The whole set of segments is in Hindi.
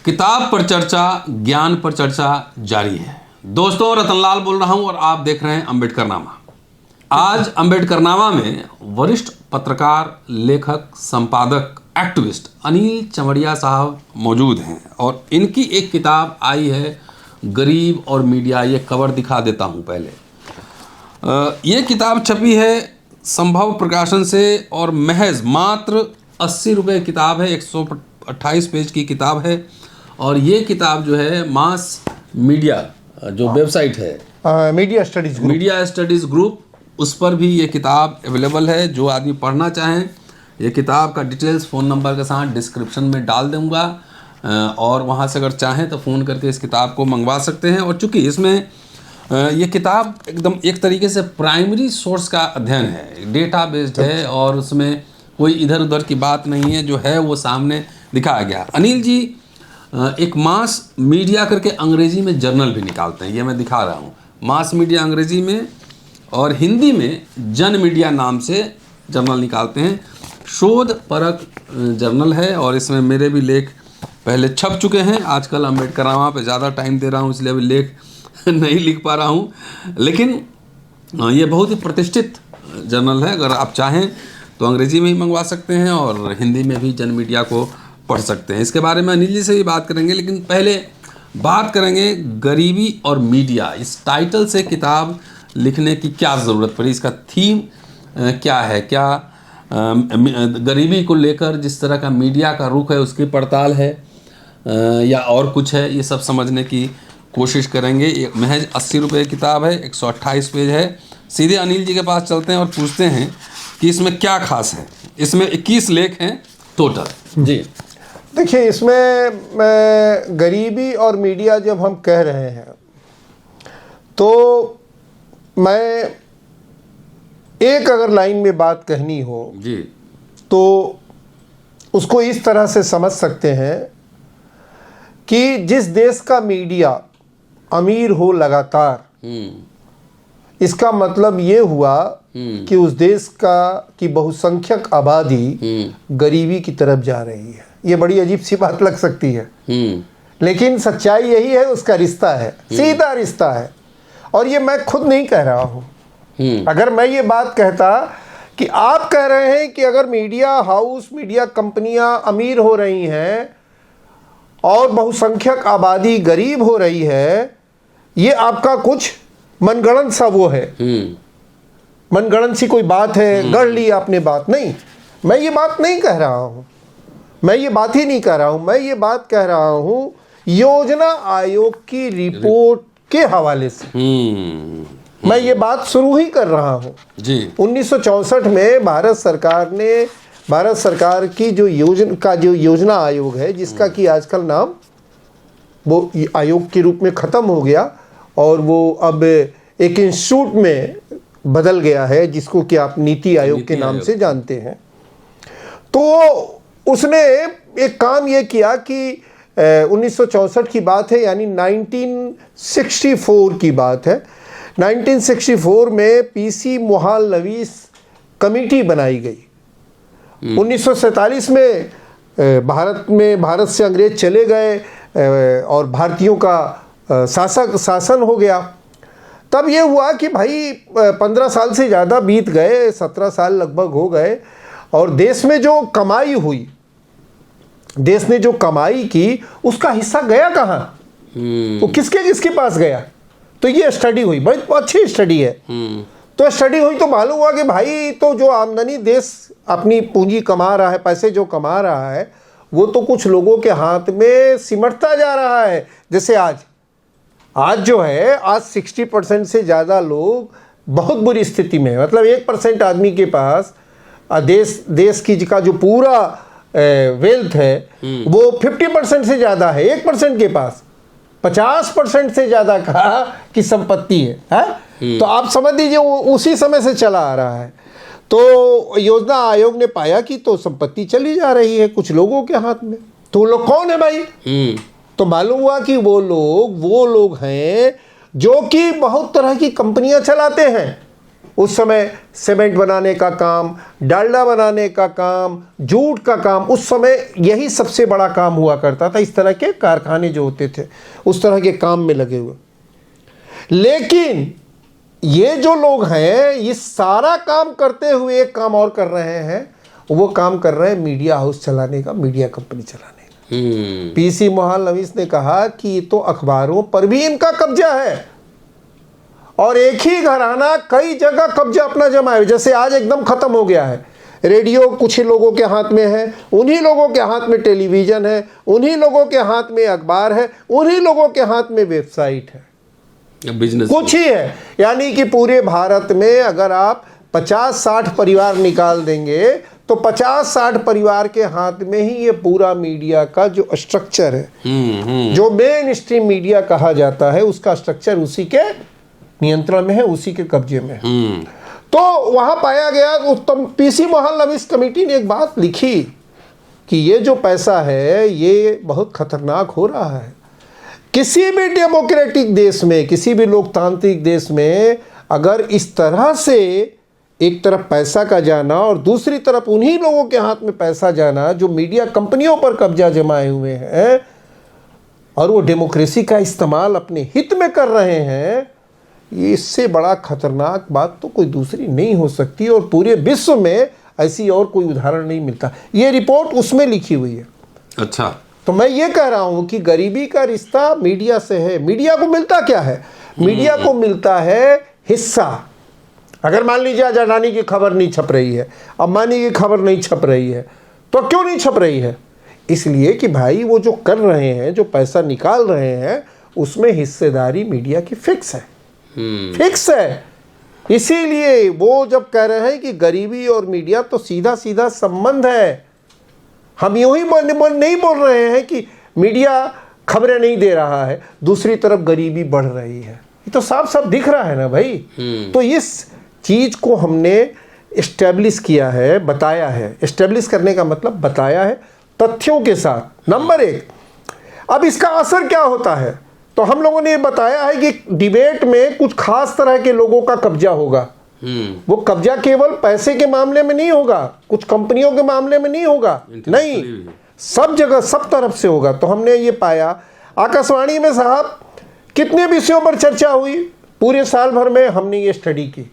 किताब पर चर्चा, ज्ञान पर चर्चा जारी है। दोस्तों, रतनलाल बोल रहा हूं और आप देख रहे हैं अम्बेडकरनामा। आज अम्बेडकरनामा में वरिष्ठ पत्रकार, लेखक, संपादक, एक्टिविस्ट अनिल चमड़िया साहब मौजूद हैं और इनकी एक किताब आई है, गरीब और मीडिया। ये कवर दिखा देता हूं पहले। ये किताब छपी है संभव प्रकाशन से और महज मात्र 80 रुपये किताब है। 128 पेज की किताब है और ये किताब जो है मास मीडिया जो वेबसाइट है, मीडिया स्टडीज़ ग्रुप, उस पर भी ये किताब अवेलेबल है। जो आदमी पढ़ना चाहें, ये किताब का डिटेल्स फ़ोन नंबर के साथ डिस्क्रिप्शन में डाल दूँगा और वहाँ से अगर चाहें तो फ़ोन करके इस किताब को मंगवा सकते हैं। और चूँकि इसमें ये किताब एकदम एक तरीके से प्राइमरी सोर्स का अध्ययन है, डेटा बेस्ड है और उसमें कोई इधर उधर की बात नहीं है, जो है वो सामने दिखाया गया। अनिल जी एक मास मीडिया करके अंग्रेजी में जर्नल भी निकालते हैं, ये मैं दिखा रहा हूँ। मास मीडिया अंग्रेजी में और हिंदी में जन मीडिया नाम से जर्नल निकालते हैं। शोध परक जर्नल है और इसमें मेरे भी लेख पहले छप चुके हैं। आजकल अम्बेडकरनामा पे ज़्यादा टाइम दे रहा हूँ, इसलिए अभी लेख नहीं लिख पा रहा हूँ, लेकिन ये बहुत ही प्रतिष्ठित जर्नल है। अगर आप चाहें तो अंग्रेजी में ही मंगवा सकते हैं और हिंदी में भी जन मीडिया को पढ़ सकते हैं। इसके बारे में अनिल जी से भी बात करेंगे, लेकिन पहले बात करेंगे गरीबी और मीडिया। इस टाइटल से किताब लिखने की क्या ज़रूरत पड़ी, इसका थीम क्या है, क्या गरीबी को लेकर जिस तरह का मीडिया का रुख है उसकी पड़ताल है या और कुछ है, ये सब समझने की कोशिश करेंगे। ये महज 80 रुपये किताब है, 128 पेज है। सीधे अनिल जी के पास चलते हैं और पूछते हैं कि इसमें क्या खास है। इसमें 21 लेख हैं टोटल। जी देखिए, इसमें गरीबी और मीडिया जब हम कह रहे हैं तो मैं एक अगर लाइन में बात कहनी हो जी तो उसको इस तरह से समझ सकते हैं कि जिस देश का मीडिया अमीर हो लगातार, इसका मतलब ये हुआ कि उस देश की बहुसंख्यक आबादी गरीबी की तरफ जा रही है। ये बड़ी अजीब सी बात लग सकती है, लेकिन सच्चाई यही है, उसका रिश्ता है, सीधा रिश्ता है। और ये मैं खुद नहीं कह रहा हूँ। अगर मैं ये बात कहता कि आप कह रहे हैं कि अगर मीडिया हाउस, मीडिया कंपनियां अमीर हो रही हैं और बहुसंख्यक आबादी गरीब हो रही है, ये आपका कुछ मनगढ़ंत सा वो है, मनगढ़ंत सी कोई बात है, गढ़ ली आपने बात। नहीं, मैं ये बात नहीं कह रहा हूँ, मैं ये बात ही नहीं कह रहा हूँ। मैं ये बात कह रहा हूँ योजना आयोग की रिपोर्ट के हवाले से मैं ये बात शुरू ही कर रहा हूँ जी। 1964 में भारत सरकार की जो योजना आयोग है, जिसका कि आजकल नाम वो आयोग के रूप में ख़त्म हो गया और वो अब एक इंस्टीट्यूट में बदल गया है, जिसको कि आप नीति आयोग के नाम से जानते हैं। तो उसने एक काम ये किया कि 1964 की बात है, यानी 1964 की बात है। 1964 में पीसी मोहालनवीस कमेटी बनाई गई। 1947 में भारत से अंग्रेज चले गए और भारतीयों का शासन हो गया। तब ये हुआ कि भाई 15 साल से ज़्यादा बीत गए, 17 साल लगभग हो गए और देश में जो कमाई हुई, देश ने जो कमाई की, उसका हिस्सा गया कहाँ, वो किसके पास गया। तो ये स्टडी हुई, बड़ी अच्छी स्टडी है। तो स्टडी हुई तो मालूम हुआ कि भाई तो जो आमदनी देश अपनी पूंजी कमा रहा है, पैसे जो कमा रहा है, वो तो कुछ लोगों के हाथ में सिमटता जा रहा है। जैसे आज जो है, आज 60% से ज़्यादा लोग बहुत बुरी स्थिति में है। मतलब 1% आदमी के पास देश की का जो पूरा वेल्थ है वो 50% से ज़्यादा है। 1% के पास 50% से ज़्यादा की संपत्ति है? तो आप समझ लीजिए वो उसी समय से चला आ रहा है। तो योजना आयोग ने पाया कि तो संपत्ति चली जा रही है कुछ लोगों के हाथ में। तो वो लोग कौन है भाई? तो मालूम हुआ कि वो लोग हैं जो कि बहुत तरह की कंपनियां चलाते हैं। उस समय सीमेंट बनाने का काम, डालडा बनाने का काम, जूट का काम, उस समय यही सबसे बड़ा काम हुआ करता था। इस तरह के कारखाने जो होते थे उस तरह के काम में लगे हुए। लेकिन ये जो लोग हैं ये सारा काम करते हुए एक काम और कर रहे हैं, वो काम कर रहे हैं मीडिया हाउस चलाने का, मीडिया कंपनी चलाने का। पीसी मोहन लवीस ने कहा कि ये तो अखबारों पर भी इनका कब्जा है और एक ही घराना कई जगह कब्जा अपना जमाए। जैसे आज एकदम खत्म हो गया है, रेडियो कुछ ही लोगों के हाथ में है, उन्हीं लोगों के हाथ में टेलीविज़न है, उन्हीं लोगों के हाथ में अखबार है, उन्हीं लोगों के हाथ में वेबसाइट है, बिजनेस कुछ ही है। यानी कि पूरे भारत में अगर आप 50-60 परिवार निकाल देंगे तो 50-60 परिवार के हाथ में ही ये पूरा मीडिया का जो स्ट्रक्चर है, जो मेन स्ट्रीम मीडिया कहा जाता है, उसका स्ट्रक्चर उसी के नियंत्रण में है, उसी के कब्जे में है। तो वहां पाया गया, उत्तम पीसी मोहन लवीस कमेटी ने एक बात लिखी कि ये जो पैसा है ये बहुत खतरनाक हो रहा है। किसी भी डेमोक्रेटिक देश में, किसी भी लोकतांत्रिक देश में अगर इस तरह से एक तरफ पैसा का जाना और दूसरी तरफ उन्हीं लोगों के हाथ में पैसा जाना जो मीडिया कंपनियों पर कब्जा जमाए हुए हैं और वो डेमोक्रेसी का इस्तेमाल अपने हित में कर रहे हैं, ये इससे बड़ा खतरनाक बात तो कोई दूसरी नहीं हो सकती और पूरे विश्व में ऐसी और कोई उदाहरण नहीं मिलता। ये रिपोर्ट उसमें लिखी हुई है। अच्छा, तो मैं ये कह रहा हूं कि गरीबी का रिश्ता मीडिया से है। मीडिया को मिलता क्या है? मीडिया को मिलता है हिस्सा। अगर मान लीजिए आज अडानी की खबर नहीं छप रही है, अंबानी की खबर नहीं छप रही है, तो क्यों नहीं छप रही है? इसलिए कि भाई वो जो कर रहे हैं, जो पैसा निकाल रहे हैं, उसमें हिस्सेदारी मीडिया की फिक्स है, फिक्स है। इसीलिए वो जब कह रहे हैं कि गरीबी और मीडिया तो सीधा सीधा संबंध है, हम यूं ही नहीं बोल रहे हैं कि मीडिया खबरें नहीं दे रहा है, दूसरी तरफ गरीबी बढ़ रही है, ये तो साफ साफ दिख रहा है ना भाई। तो इस चीज को हमने एस्टेब्लिश किया है, बताया है। एस्टेब्लिश करने का मतलब बताया है तथ्यों के साथ, नंबर 1। अब इसका असर क्या होता है? तो हम लोगों ने बताया है कि डिबेट में कुछ खास तरह के लोगों का कब्जा होगा। वो कब्जा केवल पैसे के मामले में नहीं होगा, कुछ कंपनियों के मामले में नहीं होगा, नहीं, सब जगह सब तरफ से होगा। तो हमने ये पाया आकाशवाणी में साहब कितने विषयों पर चर्चा हुई पूरे साल भर में, हमने ये स्टडी की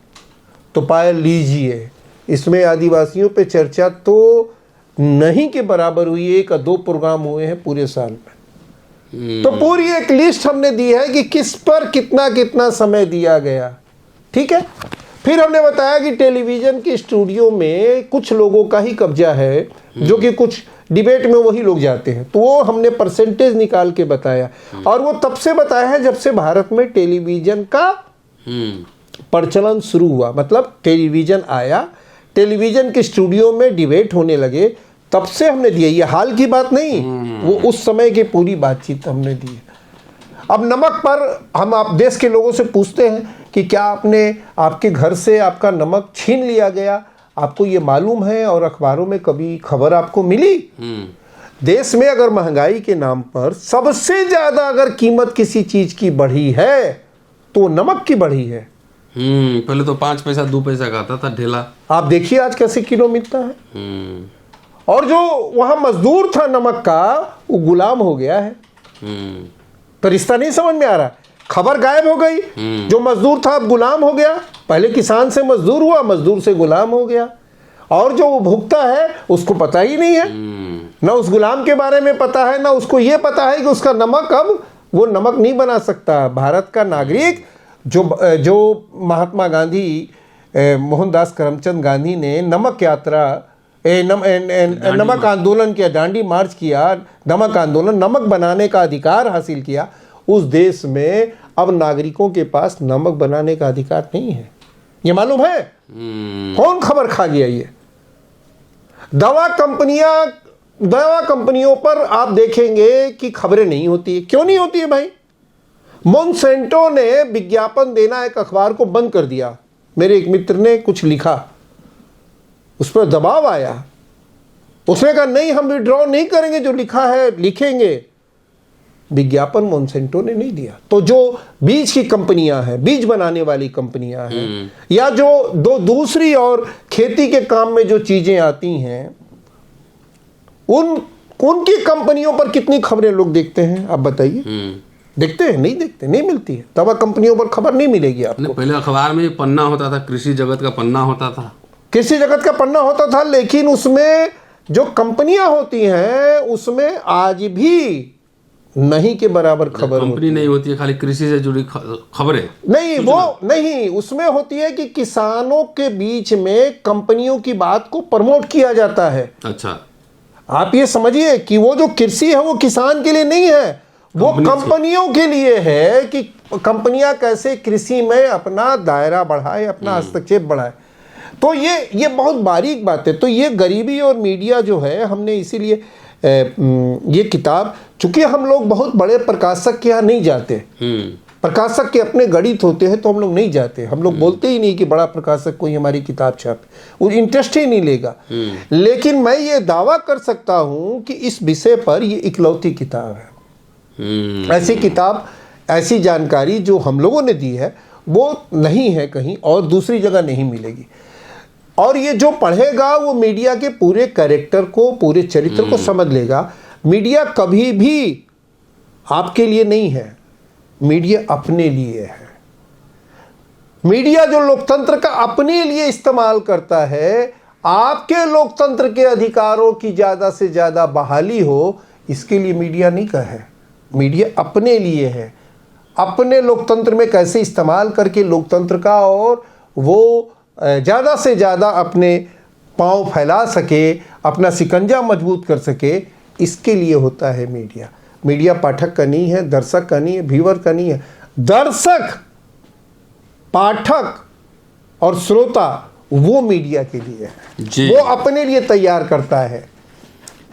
तो पाया लीजिए इसमें आदिवासियों पे चर्चा तो नहीं के बराबर हुई, 1 या 2 प्रोग्राम हुए हैं पूरे साल में। तो पूरी एक लिस्ट हमने दी है कि किस पर कितना कितना समय दिया गया, ठीक है। फिर हमने बताया कि टेलीविज़न के स्टूडियो में कुछ लोगों का ही कब्जा है, जो कि कुछ डिबेट में वही लोग जाते हैं, तो वो हमने परसेंटेज निकाल के बताया। और वो तब से बताया है जब से भारत में टेलीविज़न का प्रचलन शुरू हुआ, मतलब टेलीविज़न आया, टेलीविज़न के स्टूडियो में डिबेट होने लगे, तब से हमने दिया। ये हाल की बात नहीं, वो उस समय की पूरी बातचीत हमने दी है। अब नमक पर हम आप देश के लोगों से पूछते हैं कि क्या आपके घर से आपका नमक छीन लिया गया, आपको ये मालूम है और अखबारों में कभी खबर आपको मिली? देश में अगर महंगाई के नाम पर सबसे ज्यादा अगर कीमत किसी चीज की बढ़ी है तो नमक की बढ़ी है। पहले तो 5 पैसा 2 पैसा का आता था ढेला, आप देखिए आज कैसे किलो मिलता है। और जो वहां मजदूर था नमक का, वो गुलाम हो गया है। तो रिश्ता नहीं समझ में आ रहा, खबर गायब हो गई। जो मजदूर था अब गुलाम हो गया, पहले किसान से मजदूर हुआ, मजदूर से गुलाम हो गया। और जो भुगता है उसको पता ही नहीं है, ना उस गुलाम के बारे में पता है, ना उसको ये पता है कि उसका नमक अब वो नमक नहीं बना सकता। भारत का नागरिक जो महात्मा गांधी, मोहनदास करमचंद गांधी ने नमक यात्रा, नमक आंदोलन किया, दांडी मार्च किया, नमक आंदोलन, नमक बनाने का अधिकार हासिल किया, उस देश में अब नागरिकों के पास नमक बनाने का अधिकार नहीं है। ये मालूम है? कौन खबर खा गया? ये दवा कंपनियों पर आप देखेंगे कि खबरें नहीं होती है। क्यों नहीं होती है भाई? मोनसेंटो ने विज्ञापन देना एक अखबार को बंद कर दिया। मेरे एक मित्र ने कुछ लिखा, उस पर दबाव आया, उसने कहा नहीं हम विड्रॉ नहीं करेंगे, जो लिखा है लिखेंगे। विज्ञापन मोनसेंटो ने नहीं दिया। तो जो बीज की कंपनियां हैं, बीज बनाने वाली कंपनियां हैं, या जो दूसरी और खेती के काम में जो चीजें आती हैं, उनकी कंपनियों पर कितनी खबरें लोग देखते हैं, आप बताइए? देखते हैं? नहीं देखते, नहीं मिलती है। दवा कंपनियों पर खबर नहीं मिलेगी आपको। पहले अखबार में पन्ना होता था, कृषि जगत का पन्ना होता था, कृषि जगत का पन्ना होता था, लेकिन उसमें जो कंपनियां होती हैं उसमें आज भी नहीं के बराबर खबर कंपनी नहीं होती है, खाली कृषि से जुड़ी खबरें नहीं, वो नहीं, उसमें होती है कि किसानों के बीच में कंपनियों की बात को प्रमोट किया जाता है। अच्छा, आप ये समझिए कि वो जो कृषि है वो किसान के लिए नहीं है, वो कंपनियों के लिए है कि कंपनियां कैसे कृषि में अपना दायरा बढ़ाए, अपना हस्तक्षेप बढ़ाए। तो ये बहुत बारीक बात है। तो ये गरीबी और मीडिया जो है, हमने इसीलिए ये किताब, चूंकि हम लोग बहुत बड़े प्रकाशक के यहाँ नहीं जाते, प्रकाशक के अपने गणित होते हैं तो हम लोग नहीं जाते, हम लोग बोलते ही नहीं कि बड़ा प्रकाशक कोई हमारी किताब छापे, वो इंटरेस्ट ही नहीं लेगा। लेकिन मैं ये दावा कर सकता हूं कि इस विषय पर ये इकलौती किताब है। ऐसी किताब, ऐसी जानकारी जो हम लोगों ने दी है वो नहीं है कहीं और, दूसरी जगह नहीं मिलेगी। और ये जो पढ़ेगा वो मीडिया के पूरे कैरेक्टर को, पूरे चरित्र को समझ लेगा। मीडिया कभी भी आपके लिए नहीं है, मीडिया अपने लिए है। मीडिया जो लोकतंत्र का अपने लिए इस्तेमाल करता है, आपके लोकतंत्र के अधिकारों की ज़्यादा से ज़्यादा बहाली हो, इसके लिए मीडिया नहीं का है। मीडिया अपने लिए है, अपने लोकतंत्र में कैसे इस्तेमाल करके लोकतंत्र का और वो ज़्यादा से ज़्यादा अपने पांव फैला सके, अपना शिकंजा मजबूत कर सके, इसके लिए होता है मीडिया। मीडिया पाठक का नहीं है, दर्शक का नहीं है, व्यूअर का नहीं है। दर्शक, पाठक और श्रोता वो मीडिया के लिए है, वो अपने लिए तैयार करता है।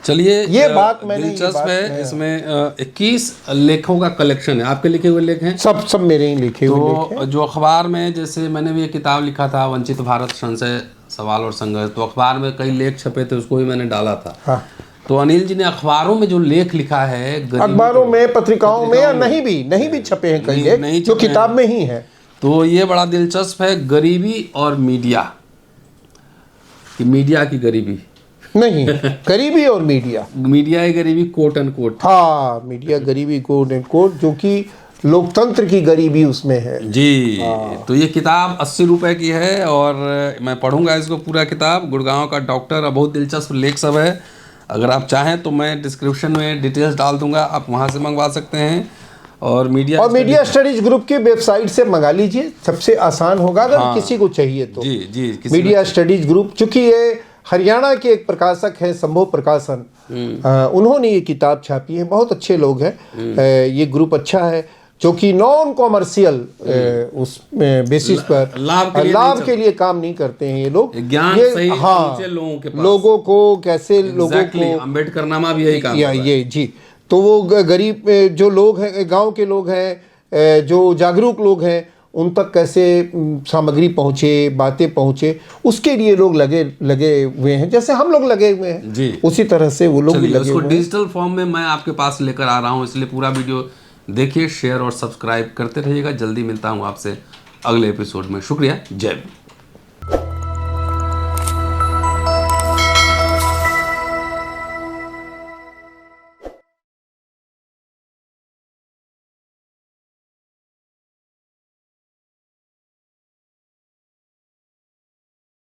चलिए, ये बात मैंने दिलचस्प है। इसमें 21 लेखों का कलेक्शन है। आपके लिखे हुए लेख हैं? सब मेरे ही लिखे हुए लेख हैं। जो अखबार में, जैसे मैंने भी एक किताब लिखा था, वंचित भारत संशय, सवाल और संघर्ष, तो अखबार में कई लेख छपे थे, उसको भी मैंने डाला था। हाँ। तो अनिल जी ने अखबारों में जो लेख लिखा है, अखबारों में, पत्रिकाओं में, या नहीं भी छपे हैं कई लेख जो किताब में ही है, तो ये बड़ा दिलचस्प है। गरीबी और मीडिया, कि मीडिया की गरीबी नहीं, गरीबी और मीडिया, मीडिया की गरीबी कोट एंड कोट। हाँ, मीडिया गरीबी कोट एंड कोट, जो कि लोकतंत्र की गरीबी उसमें है जी। तो ये किताब 80 रुपए की है और मैं पढ़ूंगा इसको पूरा किताब। गुड़गांव का डॉक्टर, बहुत दिलचस्प लेख सब है। अगर आप चाहें तो मैं डिस्क्रिप्शन में डिटेल्स डाल दूंगा, आप वहां से मंगवा सकते हैं। और मीडिया स्टडीज ग्रुप की वेबसाइट से मंगा लीजिए, सबसे आसान होगा अगर किसी को चाहिए तो। जी, मीडिया स्टडीज ग्रुप, चूंकि ये हरियाणा के एक प्रकाशक हैं, संभव प्रकाशन, उन्होंने ये किताब छापी है, बहुत अच्छे लोग हैं। ये ग्रुप अच्छा है, जो कि नॉन कॉमर्शियल उस बेसिस पर लाभ के लिए काम नहीं करते हैं ये लोग। ज्ञान सही लोगों के पास, लोगों को कैसे, लोगों को अम्बेडकर नामा भी यही काम ये जी। तो वो गरीब जो लोग हैं, गांव के लोग हैं, जो जागरूक लोग हैं, उन तक कैसे सामग्री पहुँचे, बातें पहुँचे, उसके लिए लोग लगे हुए हैं, जैसे हम लोग लगे हुए हैं जी। उसी तरह से वो लोग भी लगे हुए हैं। डिजिटल फॉर्म में मैं आपके पास लेकर आ रहा हूँ, इसलिए पूरा वीडियो देखिए, शेयर और सब्सक्राइब करते रहिएगा। जल्दी मिलता हूँ आपसे अगले एपिसोड में। शुक्रिया, जय हिंद।